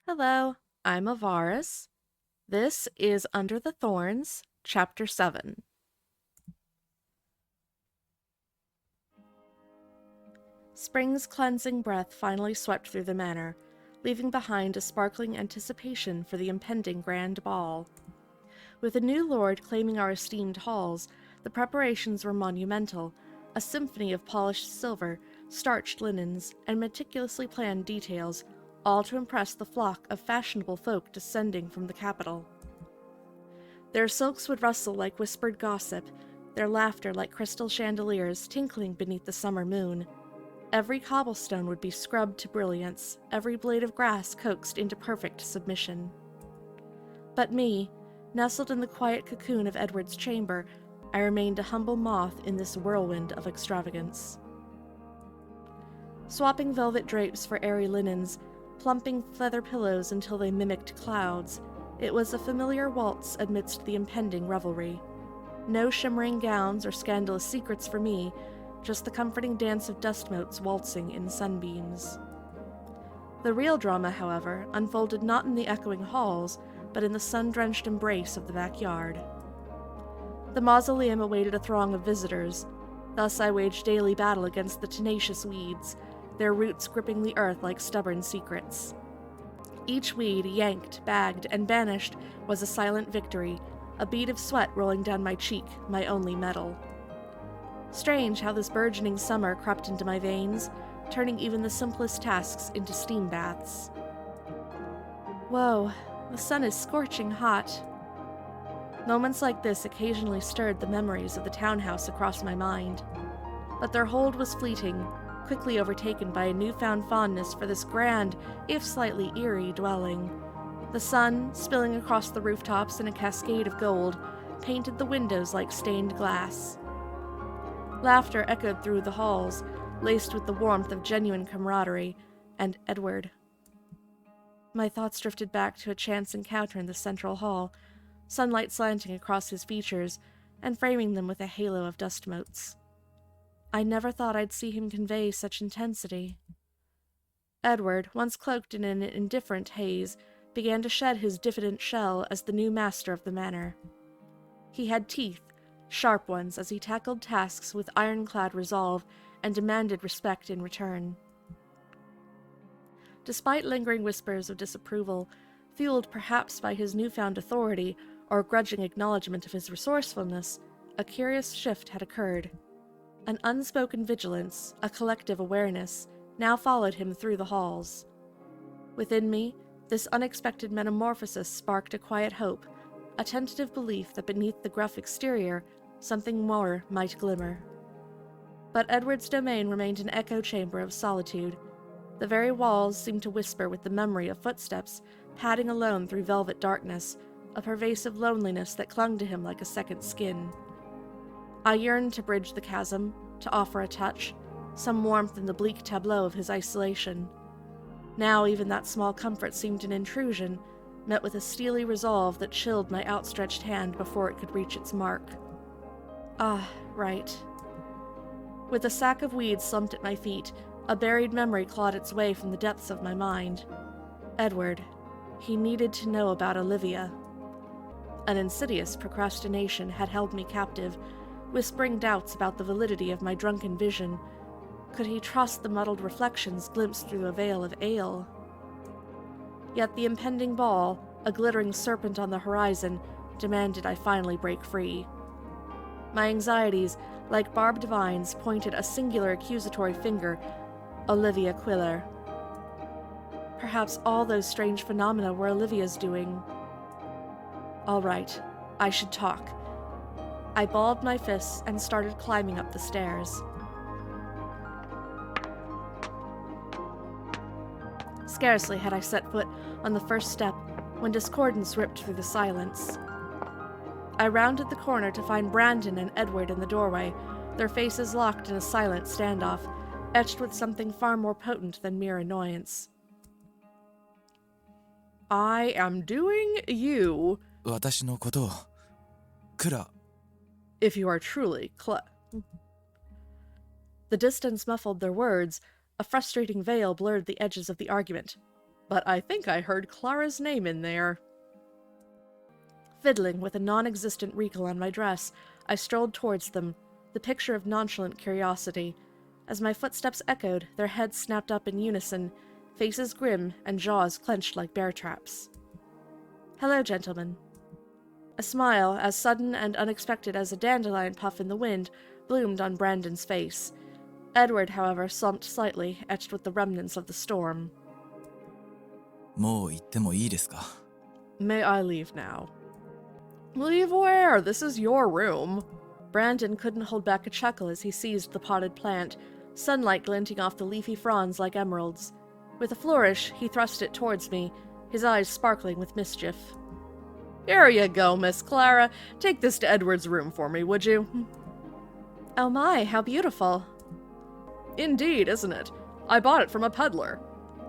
Hello, I'm Avaris. This is Under the Thorns, Chapter 7. Spring's cleansing breath finally swept through the manor, leaving behind a sparkling anticipation for the impending grand ball. With a new lord claiming our esteemed halls, the preparations were monumental, a symphony of polished silver, starched linens, and meticulously planned details, all to impress the flock of fashionable folk descending from the capital. Their silks would rustle like whispered gossip, their laughter like crystal chandeliers tinkling beneath the summer moon. Every cobblestone would be scrubbed to brilliance, every blade of grass coaxed into perfect submission. But me, nestled in the quiet cocoon of Edward's chamber, I remained a humble moth in this whirlwind of extravagance. Swapping velvet drapes for airy linens, plumping feather pillows until they mimicked clouds, it was a familiar waltz amidst the impending revelry. No shimmering gowns or scandalous secrets for me, just the comforting dance of dust motes waltzing in sunbeams. The real drama, however, unfolded not in the echoing halls, but in the sun-drenched embrace of the backyard. The mausoleum awaited a throng of visitors. Thus I waged daily battle against the tenacious weeds, their roots gripping the earth like stubborn secrets. Each weed yanked, bagged, and banished was a silent victory, a bead of sweat rolling down my cheek, my only medal. Strange how this burgeoning summer crept into my veins, turning even the simplest tasks into steam baths. Whoa, the sun is scorching hot. Moments like this occasionally stirred the memories of the townhouse across my mind, but their hold was fleeting, quickly overtaken by a newfound fondness for this grand, if slightly eerie, dwelling. The sun, spilling across the rooftops in a cascade of gold, painted the windows like stained glass. Laughter echoed through the halls, laced with the warmth of genuine camaraderie, and Edward. My thoughts drifted back to a chance encounter in the central hall, sunlight slanting across his features and framing them with a halo of dust motes. I never thought I'd see him convey such intensity. Edward, once cloaked in an indifferent haze, began to shed his diffident shell as the new master of the manor. He had teeth, sharp ones, as he tackled tasks with ironclad resolve and demanded respect in return. Despite lingering whispers of disapproval, fueled perhaps by his newfound authority or grudging acknowledgement of his resourcefulness, a curious shift had occurred. An unspoken vigilance, a collective awareness, now followed him through the halls. Within me, this unexpected metamorphosis sparked a quiet hope, a tentative belief that beneath the gruff exterior, something more might glimmer. But Edward's domain remained an echo chamber of solitude. The very walls seemed to whisper with the memory of footsteps, padding alone through velvet darkness, a pervasive loneliness that clung to him like a second skin. I yearned to bridge the chasm, to offer a touch, some warmth in the bleak tableau of his isolation. Now even that small comfort seemed an intrusion, met with a steely resolve that chilled my outstretched hand before it could reach its mark. Ah, right. With a sack of weeds slumped at my feet, a buried memory clawed its way from the depths of my mind. Edward. He needed to know about Olivia. An insidious procrastination had held me captive, whispering doubts about the validity of my drunken vision. Could he trust the muddled reflections glimpsed through a veil of ale? Yet the impending ball, a glittering serpent on the horizon, demanded I finally break free. My anxieties, like barbed vines, pointed a singular accusatory finger, Olivia Quiller. Perhaps all those strange phenomena were Olivia's doing. All right, I should talk. I balled my fists and started climbing up the stairs. Scarcely had I set foot on the first step when discordance ripped through the silence. I rounded the corner to find Brandon and Edward in the doorway, their faces locked in a silent standoff, etched with something far more potent than mere annoyance. I am doing you. 私のことをクラ If you are truly The distance muffled their words, a frustrating veil blurred the edges of the argument. but I think I heard Clara's name in there. Fiddling with a non-existent wrinkle on my dress, I strolled towards them, the picture of nonchalant curiosity. As my footsteps echoed, their heads snapped up in unison, faces grim and jaws clenched like bear traps. "Hello, gentlemen." A smile, as sudden and unexpected as a dandelion puff in the wind, bloomed on Brandon's face. Edward, however, slumped slightly, etched with the remnants of the storm. もう行ってもいいですか? "May I leave now?" "Leave where? This is your room." Brandon couldn't hold back a chuckle as he seized the potted plant, sunlight glinting off the leafy fronds like emeralds. With a flourish, he thrust it towards me, his eyes sparkling with mischief. "Here you go, Miss Clara. Take this to Edward's room for me, would you?" "Oh my, how beautiful." "Indeed, isn't it? I bought it from a peddler.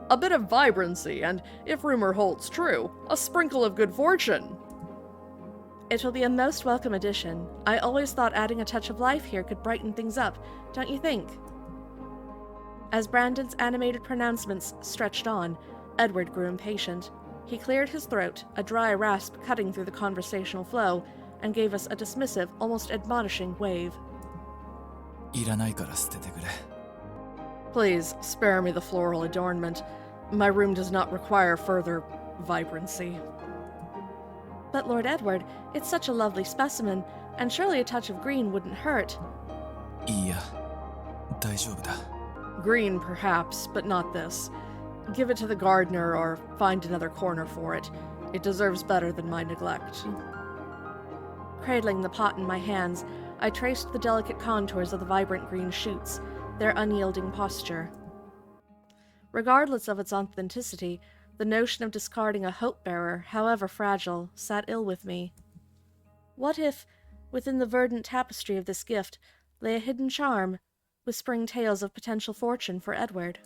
A bit of vibrancy, and, if rumor holds true, a sprinkle of good fortune." "It will be a most welcome addition. I always thought adding a touch of life here could brighten things up, don't you think?" As Brandon's animated pronouncements stretched on, Edward grew impatient. He cleared his throat, a dry rasp cutting through the conversational flow, and gave us a dismissive, almost admonishing wave. いらないから捨ててくれ. "Please, spare me the floral adornment. My room does not require further vibrancy." "But Lord Edward, it's such a lovely specimen, and surely a touch of green wouldn't hurt." いいや、大丈夫だ. "Green, perhaps, but not this. Give it to the gardener or find another corner for it. It deserves better than my neglect." Cradling the pot in my hands, I traced the delicate contours of the vibrant green shoots, their unyielding posture. Regardless of its authenticity, the notion of discarding a hope-bearer, however fragile, sat ill with me. What if, within the verdant tapestry of this gift, lay a hidden charm, whispering tales of potential fortune for Edward?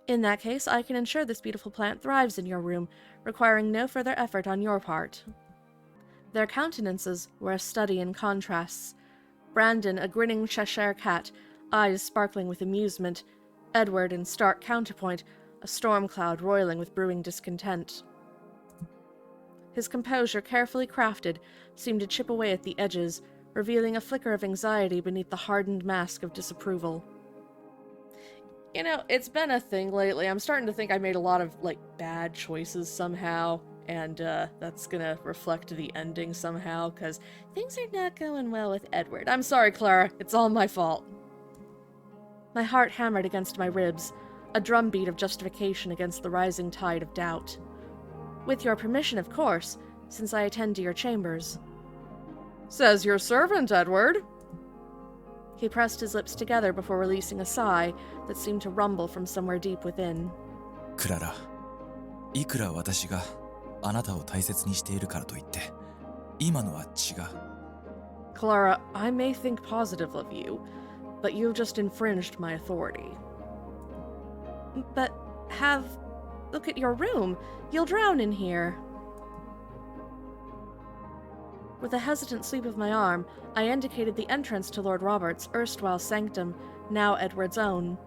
In that case, I can ensure this beautiful plant thrives in your room, requiring no further effort on your part. Their countenances were a study in contrasts. Brandon, a grinning Cheshire cat, eyes sparkling with amusement. Edward, in stark counterpoint, a storm cloud roiling with brewing discontent. His composure, carefully crafted, seemed to chip away at the edges, revealing a flicker of anxiety beneath the hardened mask of disapproval. You know, it's been a thing lately. I'm starting to think I made a lot of, bad choices somehow, and that's gonna reflect the ending somehow, because things are not going well with Edward. I'm sorry, Clara. It's all my fault. My heart hammered against my ribs, a drumbeat of justification against the rising tide of doubt. "With your permission, of course, since I attend to your chambers." "Says your servant, Edward." He pressed his lips together before releasing a sigh that seemed to rumble from somewhere deep within. クララ、いくら私があなたを大切にしているからといって、今のは違う。"Clara, I may think positive of you, but you've just infringed my authority." "But look at your room. You'll drown in here." With a hesitant sweep of my arm, I indicated the entrance to Lord Robert's erstwhile sanctum, now Edward's own.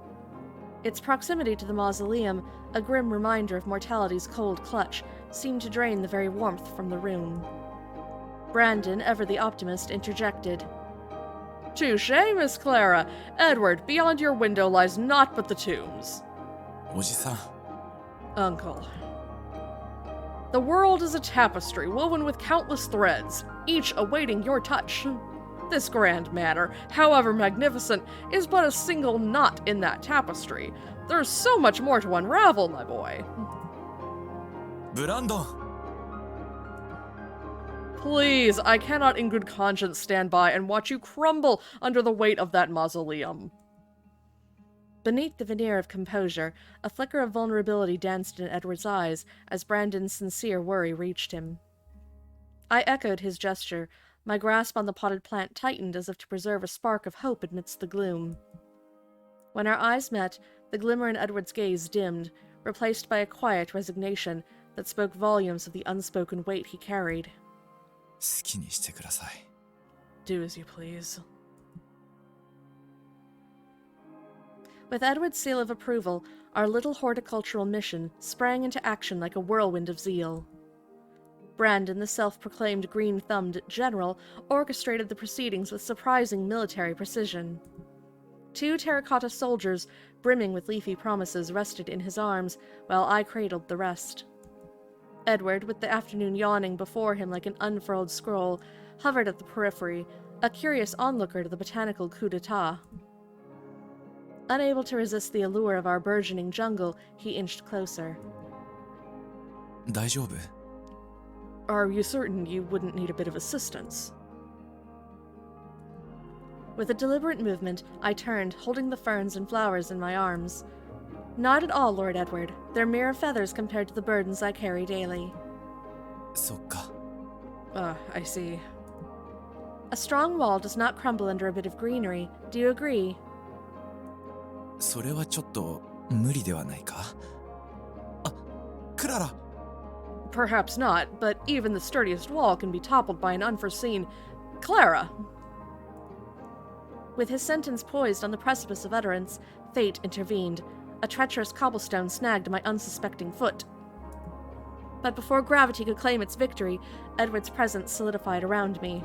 Its proximity to the mausoleum, a grim reminder of mortality's cold clutch, seemed to drain the very warmth from the room. Brandon, ever the optimist, interjected. "Touché, Miss Clara. Edward, beyond your window lies naught but the tombs." おじさん。"Uncle. The world is a tapestry woven with countless threads, each awaiting your touch. This grand manor, however magnificent, is but a single knot in that tapestry. There's so much more to unravel, my boy." Brandon! "Please, I cannot in good conscience stand by and watch you crumble under the weight of that mausoleum." Beneath the veneer of composure, a flicker of vulnerability danced in Edward's eyes as Brandon's sincere worry reached him. I echoed his gesture. My grasp on the potted plant tightened as if to preserve a spark of hope amidst the gloom. When our eyes met, the glimmer in Edward's gaze dimmed, replaced by a quiet resignation that spoke volumes of the unspoken weight he carried. 好きにしてください. "Do as you please." With Edward's seal of approval, our little horticultural mission sprang into action like a whirlwind of zeal. Brandon, the self-proclaimed green-thumbed general, orchestrated the proceedings with surprising military precision. 2 terracotta soldiers, brimming with leafy promises, rested in his arms, while I cradled the rest. Edward, with the afternoon yawning before him like an unfurled scroll, hovered at the periphery, a curious onlooker to the botanical coup d'etat. Unable to resist the allure of our burgeoning jungle, he inched closer. 大丈夫? Are you certain you wouldn't need a bit of assistance? With a deliberate movement, I turned, holding the ferns and flowers in my arms. Not at all, Lord Edward. They're mere feathers compared to the burdens I carry daily. そっか. I see. A strong wall does not crumble under a bit of greenery. Do you agree? それはちょっと無理ではないか? あ、クララ! Perhaps not, but even the sturdiest wall can be toppled by an unforeseen... Clara! With his sentence poised on the precipice of utterance, fate intervened. A treacherous cobblestone snagged my unsuspecting foot. But before gravity could claim its victory, Edward's presence solidified around me.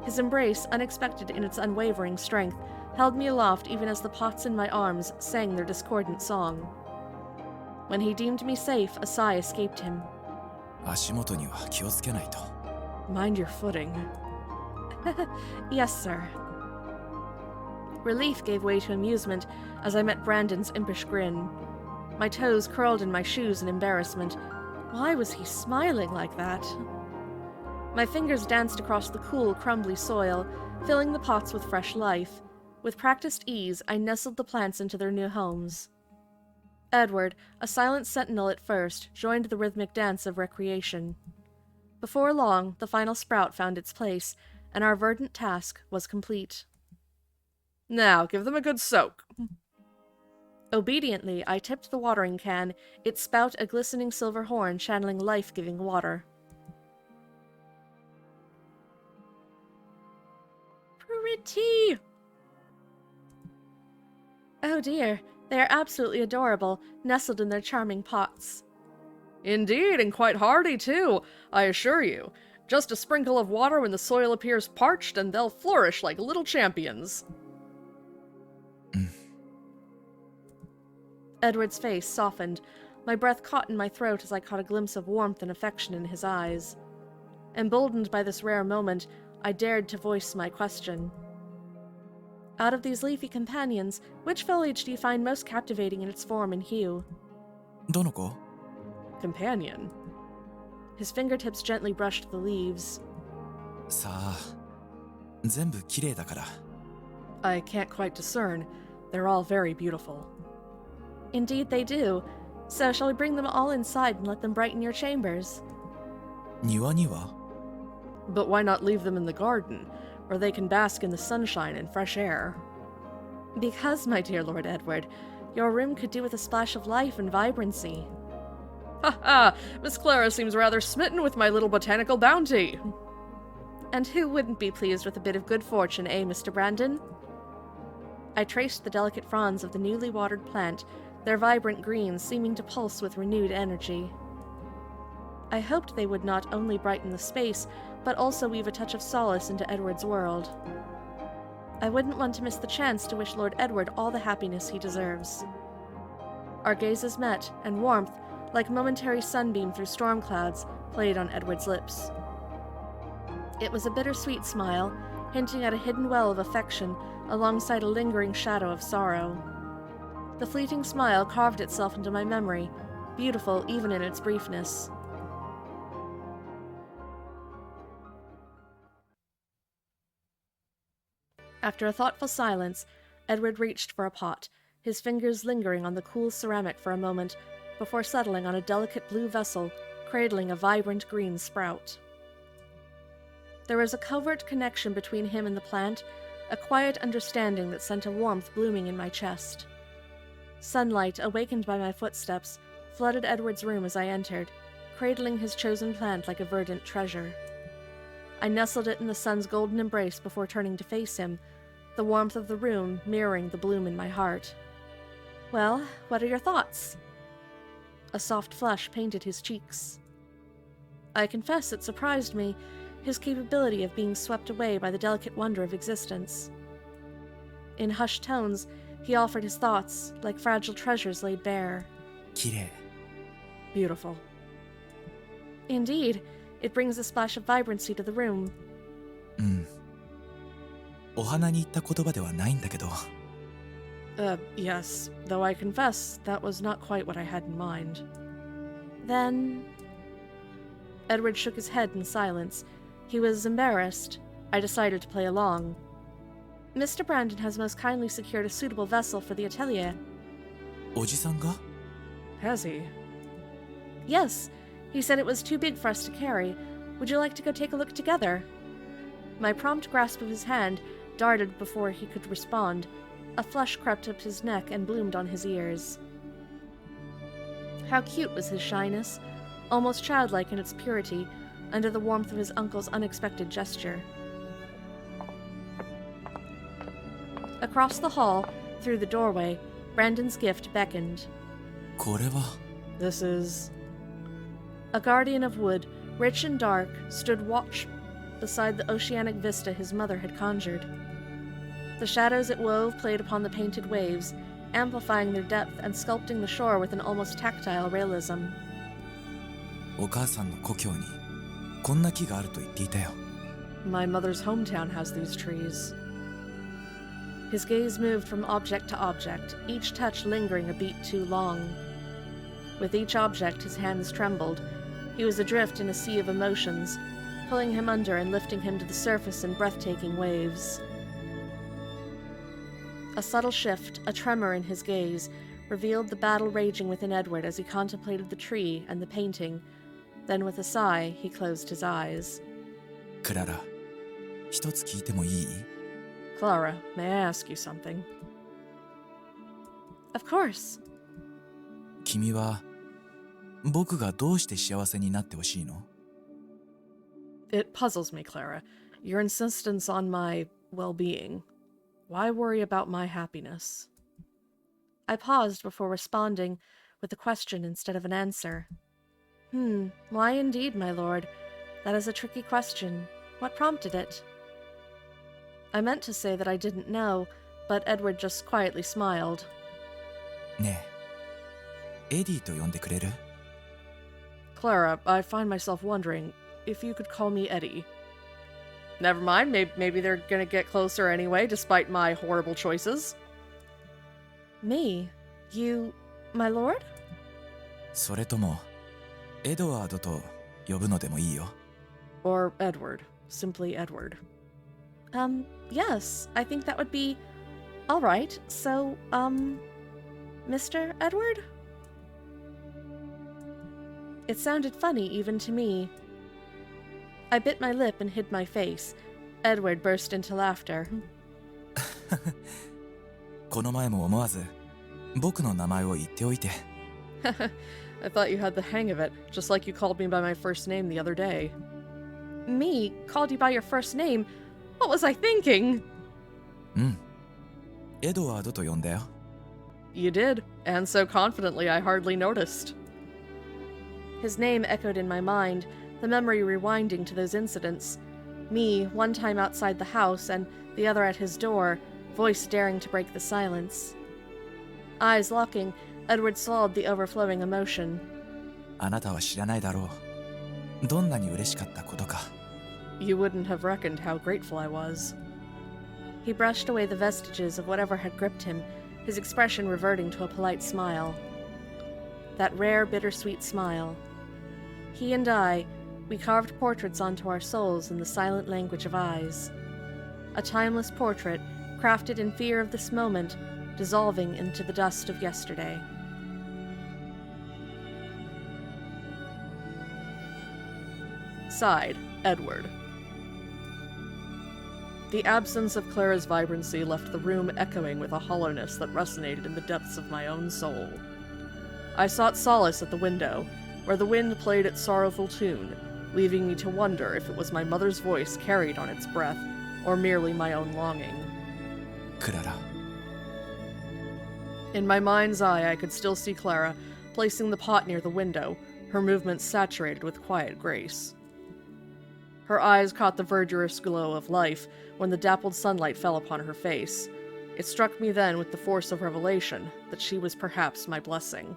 His embrace, unexpected in its unwavering strength, held me aloft even as the pots in my arms sang their discordant song. When he deemed me safe, a sigh escaped him. 足元には気をつけないと. Mind your footing. Yes, sir. Relief gave way to amusement as I met Brandon's impish grin. My toes curled in my shoes in embarrassment. Why was he smiling like that? My fingers danced across the cool, crumbly soil, filling the pots with fresh life. With practiced ease, I nestled the plants into their new homes. Edward, a silent sentinel at first, joined the rhythmic dance of recreation. Before long, the final sprout found its place, and our verdant task was complete. Now, give them a good soak. Obediently, I tipped the watering can, its spout a glistening silver horn channeling life-giving water. Pretty! Oh dear, they are absolutely adorable, nestled in their charming pots. Indeed, and quite hardy too, I assure you. Just a sprinkle of water when the soil appears parched, and they'll flourish like little champions. Edward's face softened. My breath caught in my throat as I caught a glimpse of warmth and affection in his eyes. Emboldened by this rare moment, I dared to voice my question. Out of these leafy companions, which foliage do you find most captivating in its form and hue? どの子? Companion. His fingertips gently brushed the leaves. さあ、全部綺麗だから. I can't quite discern. They're all very beautiful. Indeed they do. So shall we bring them all inside and let them brighten your chambers? 庭には? But why not leave them in the garden, where they can bask in the sunshine and fresh air? Because, my dear Lord Edward, your room could do with a splash of life and vibrancy. Ha ha! Miss Clara seems rather smitten with my little botanical bounty. And who wouldn't be pleased with a bit of good fortune, eh, Mr. Brandon? I traced the delicate fronds of the newly watered plant, their vibrant green seeming to pulse with renewed energy. I hoped they would not only brighten the space, but also weave a touch of solace into Edward's world. I wouldn't want to miss the chance to wish Lord Edward all the happiness he deserves. Our gazes met, and warmth, like momentary sunbeam through storm clouds, played on Edward's lips. It was a bittersweet smile, hinting at a hidden well of affection alongside a lingering shadow of sorrow. The fleeting smile carved itself into my memory, beautiful even in its briefness. After a thoughtful silence, Edward reached for a pot, his fingers lingering on the cool ceramic for a moment, before settling on a delicate blue vessel, cradling a vibrant green sprout. There was a covert connection between him and the plant, a quiet understanding that sent a warmth blooming in my chest. Sunlight, awakened by my footsteps, flooded Edward's room as I entered, cradling his chosen plant like a verdant treasure. I nestled it in the sun's golden embrace before turning to face him, the warmth of the room mirroring the bloom in my heart. Well, what are your thoughts? A soft flush painted his cheeks. I confess it surprised me, his capability of being swept away by the delicate wonder of existence. In hushed tones, he offered his thoughts, like fragile treasures laid bare. 綺麗 Beautiful. Indeed, it brings a splash of vibrancy to the room. お花に言った言葉ではないんだけど Yes, though I confess that was not quite what I had in mind. Then... Edward shook his head in silence. He was embarrassed. I decided to play along. Mr. Brandon has most kindly secured a suitable vessel for the atelier. おじさんが Has he? Yes. He said it was too big for us to carry. Would you like to go take a look together? My prompt grasp of his hand darted before he could respond. A flush crept up his neck and bloomed on his ears. How cute was his shyness, almost childlike in its purity, under the warmth of his uncle's unexpected gesture. Across the hall, through the doorway, Brandon's gift beckoned. これは This is... A guardian of wood, rich and dark, stood watch beside the oceanic vista his mother had conjured. The shadows it wove played upon the painted waves, amplifying their depth and sculpting the shore with an almost tactile realism. お母さんの故郷にこんな木があると言っていたよ My mother's hometown has these trees. His gaze moved from object to object, each touch lingering a beat too long. With each object, his hands trembled. He was adrift in a sea of emotions, pulling him under and lifting him to the surface in breathtaking waves. A subtle shift, a tremor in his gaze, revealed the battle raging within Edward as he contemplated the tree and the painting. Then with a sigh, he closed his eyes. クララ一つ聞いてもいい Clara, may I ask you something? Of course. 君は僕がどうして幸せになってほしいの It puzzles me, Clara. Your insistence on my well-being. Why worry about my happiness? I paused before responding with a question instead of an answer. Why indeed, my lord? That is a tricky question. What prompted it? I meant to say that I didn't know, but Edward just quietly smiled. ねえエディと呼んでくれる Clara, I find myself wondering if you could call me Eddie. Never mind, maybe they're gonna get closer anyway, despite my horrible choices. Me? You... my lord? それともエドワードと呼ぶのでもいいよ Or Edward. Simply Edward. Yes, I think that would be... alright, so, Mr. Edward? It sounded funny even to me. I bit my lip and hid my face. Edward burst into laughter. この前も思わず僕の名前を言っておいて I thought you had the hang of it, just like you called me by my first name the other day. Me? Called you by your first name? What was I thinking? エドワードと呼んだよ You did, and so confidently I hardly noticed. His name echoed in my mind, the memory rewinding to those incidents. Me, one time outside the house, and the other at his door, voice daring to break the silence. Eyes locking, Edward swallowed the overflowing emotion. あなたは知らないだろうどんなに嬉しかったことか You wouldn't have reckoned how grateful I was. He brushed away the vestiges of whatever had gripped him, his expression reverting to a polite smile. That rare, bittersweet smile. He and I, we carved portraits onto our souls in the silent language of eyes. A timeless portrait, crafted in fear of this moment, dissolving into the dust of yesterday. Sighed, Edward. The absence of Clara's vibrancy left the room echoing with a hollowness that resonated in the depths of my own soul. I sought solace at the window, where the wind played its sorrowful tune, leaving me to wonder if it was my mother's voice carried on its breath, or merely my own longing. クララ In my mind's eye, I could still see Clara placing the pot near the window, her movements saturated with quiet grace. Her eyes caught the verdurous glow of life when the dappled sunlight fell upon her face. It struck me then with the force of revelation that she was perhaps my blessing.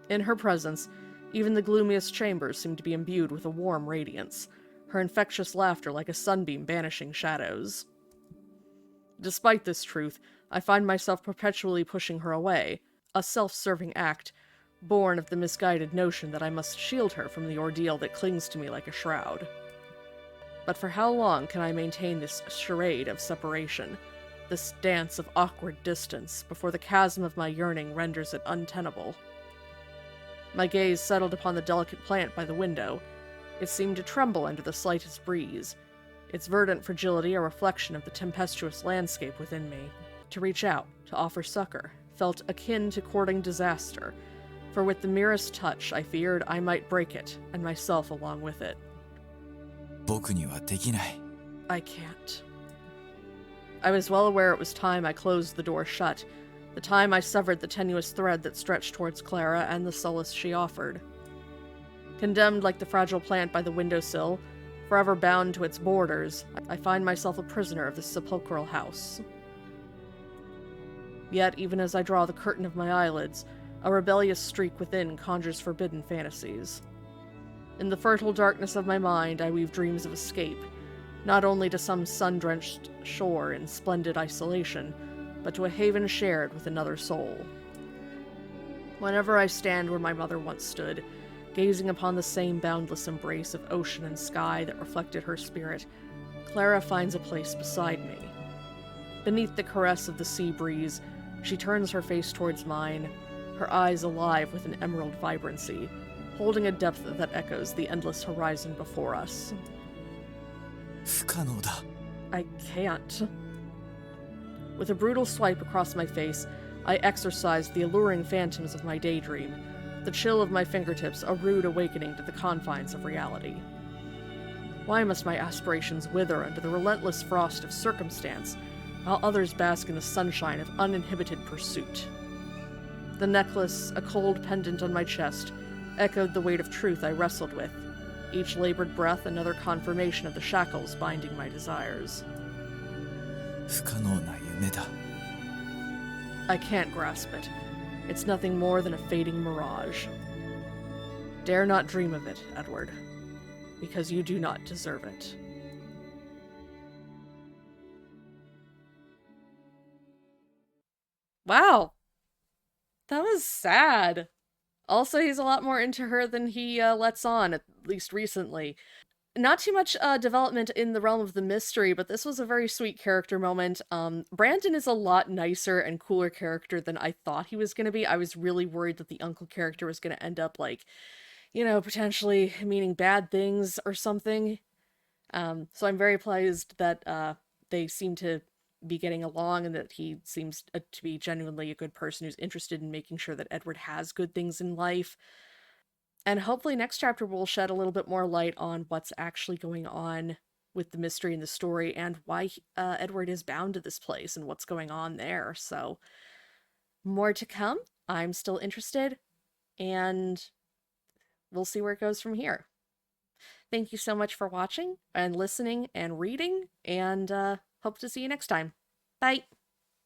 In her presence, even the gloomiest chambers seemed to be imbued with a warm radiance, her infectious laughter like a sunbeam banishing shadows. Despite this truth, I find myself perpetually pushing her away, a self-serving act, born of the misguided notion that I must shield her from the ordeal that clings to me like a shroud. But for how long can I maintain this charade of separation, this dance of awkward distance, before the chasm of my yearning renders it untenable? My gaze settled upon the delicate plant by the window. It seemed to tremble under the slightest breeze, its verdant fragility a reflection of the tempestuous landscape within me. To reach out, to offer succor, felt akin to courting disaster, for with the merest touch I feared I might break it, and myself along with it. 僕にはできない。 I can't. I was well aware it was time I closed the door shut, the time I severed the tenuous thread that stretched towards Clara and the solace she offered. Condemned like the fragile plant by the windowsill, forever bound to its borders, I find myself a prisoner of this sepulchral house. Yet, even as I draw the curtain of my eyelids, a rebellious streak within conjures forbidden fantasies. In the fertile darkness of my mind, I weave dreams of escape, not only to some sun-drenched shore in splendid isolation, but to a haven shared with another soul. Whenever I stand where my mother once stood, gazing upon the same boundless embrace of ocean and sky that reflected her spirit, Clara finds a place beside me. Beneath the caress of the sea breeze, she turns her face towards mine, her eyes alive with an emerald vibrancy, holding a depth that echoes the endless horizon before us. 不可能だ。 I can't. With a brutal swipe across my face, I exorcised the alluring phantoms of my daydream, the chill of my fingertips a rude awakening to the confines of reality. Why must my aspirations wither under the relentless frost of circumstance, while others bask in the sunshine of uninhibited pursuit? The necklace, a cold pendant on my chest, echoed the weight of truth I wrestled with, each labored breath another confirmation of the shackles binding my desires. 不可能な夢だ。 I can't grasp it. It's nothing more than a fading mirage. Dare not dream of it, Edward, because you do not deserve it. Wow. That was sad. Also, he's a lot more into her than he lets on, at least recently. Not too much development in the realm of the mystery, but this was a very sweet character moment. Brandon is a lot nicer and cooler character than I thought he was going to be. I was really worried that the uncle character was going to end up, like, you know, potentially meaning bad things or something. So I'm very pleased that they seem to be getting along and that he seems to be genuinely a good person who's interested in making sure that Edward has good things in life. And hopefully next chapter will shed a little bit more light on what's actually going on with the mystery in the story and why Edward is bound to this place and what's going on there. So more to come. I'm still interested, and we'll see where it goes from here. Thank you so much for watching and listening and reading, and hope to see you next time. Bye!